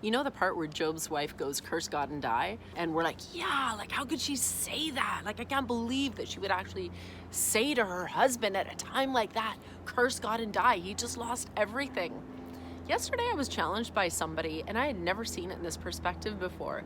You know the part where Job's wife goes, curse God and die? And we're like, yeah, like how could she say that? Like I can't believe that she would actually say to her husband at a time like that, curse God and die. He just lost everything. Yesterday I was challenged by somebody and I had never seen it in this perspective before.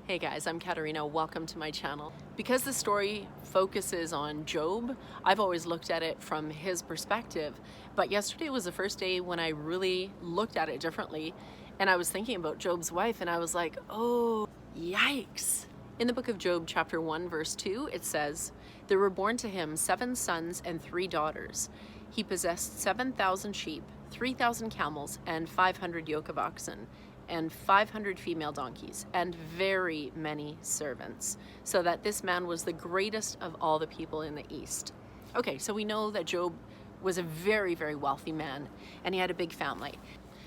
Hey guys, I'm Katarina, welcome to my channel. Because the story focuses on Job, I've always looked at it from his perspective. But yesterday was the first day when I really looked at it differently. And I was thinking about Job's wife and I was like, oh, yikes. In the book of Job, chapter 1, verse 2, it says, there were born to him 7 sons and 3 daughters. He possessed 7,000 sheep, 3,000 camels, and 500 yoke of oxen, and 500 female donkeys, and very many servants, so that this man was the greatest of all the people in the East. Okay, so we know that Job was a very, very wealthy man, and he had a big family.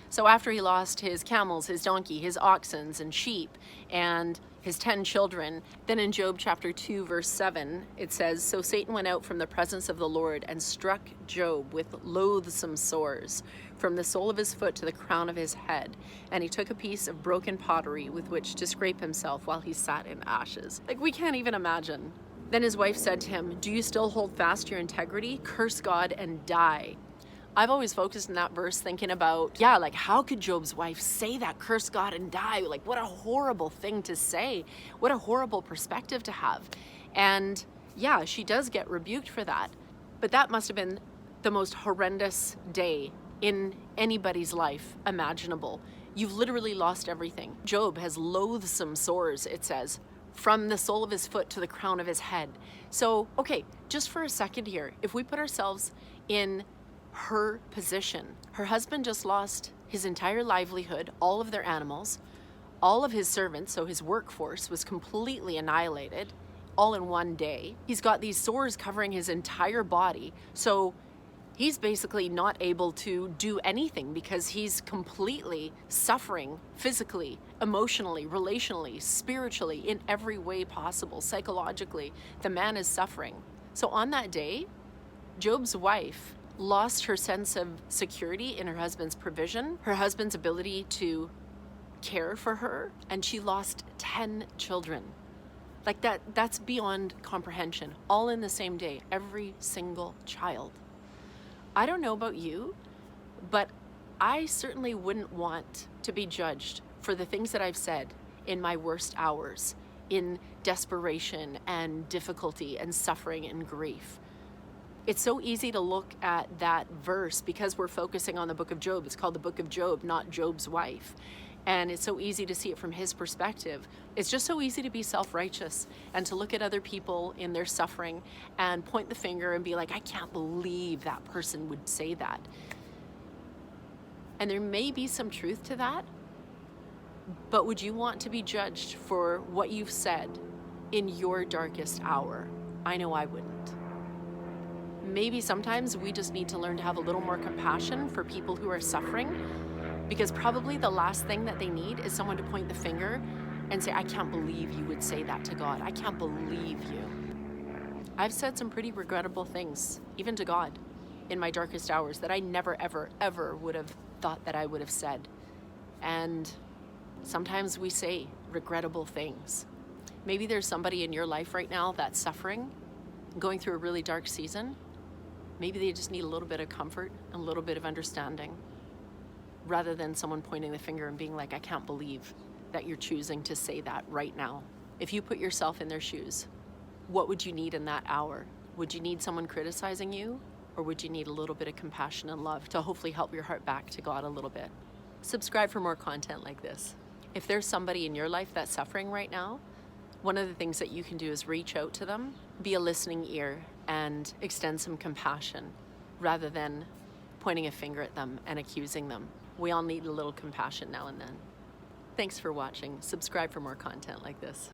So after he lost his camels, his donkey, his oxen and sheep, and his 10 children, then in Job chapter 2, verse 7, it says, so Satan went out from the presence of the Lord and struck Job with loathsome sores, from the sole of his foot to the crown of his head. And he took a piece of broken pottery with which to scrape himself while he sat in ashes. Like, we can't even imagine. Then his wife said to him, do you still hold fast to your integrity? Curse God and die. I've always focused in that verse thinking about, yeah, like how could Job's wife say that, curse God and die? Like what a horrible thing to say. What a horrible perspective to have. And yeah, she does get rebuked for that. But that must have been the most horrendous day in anybody's life imaginable. You've literally lost everything. Job has loathsome sores, it says, from the sole of his foot to the crown of his head. So, okay, just for a second here, if we put ourselves in her position. Her husband just lost his entire livelihood, all of their animals, all of his servants, so his workforce was completely annihilated, all in one day. He's got these sores covering his entire body, so he's basically not able to do anything because he's completely suffering physically, emotionally, relationally, spiritually, in every way possible, psychologically. The man is suffering. So on that day, Job's wife lost her sense of security in her husband's provision, her husband's ability to care for her, and she lost 10 children. Like that's beyond comprehension, all in the same day, every single child. I don't know about you, but I certainly wouldn't want to be judged for the things that I've said in my worst hours, in desperation and difficulty and suffering and grief. It's so easy to look at that verse because we're focusing on the book of Job. It's called the book of Job, not Job's wife. And it's so easy to see it from his perspective. It's just so easy to be self-righteous and to look at other people in their suffering and point the finger and be like, I can't believe that person would say that. And there may be some truth to that, but would you want to be judged for what you've said in your darkest hour? I know I wouldn't. Maybe sometimes we just need to learn to have a little more compassion for people who are suffering, because probably the last thing that they need is someone to point the finger and say, I can't believe you would say that to God. I can't believe you. I've said some pretty regrettable things, even to God, in my darkest hours that I never, ever, ever would have thought that I would have said. And sometimes we say regrettable things. Maybe there's somebody in your life right now that's suffering, going through a really dark season. Maybe they just need a little bit of comfort and a little bit of understanding, rather than someone pointing the finger and being like, I can't believe that you're choosing to say that right now. If you put yourself in their shoes, what would you need in that hour? Would you need someone criticizing you, or would you need a little bit of compassion and love to hopefully help your heart back to God a little bit? Subscribe for more content like this. If there's somebody in your life that's suffering right now, one of the things that you can do is reach out to them, be a listening ear, and extend some compassion rather than pointing a finger at them and accusing them. We all need a little compassion now and then. Thanks for watching. Subscribe for more content like this.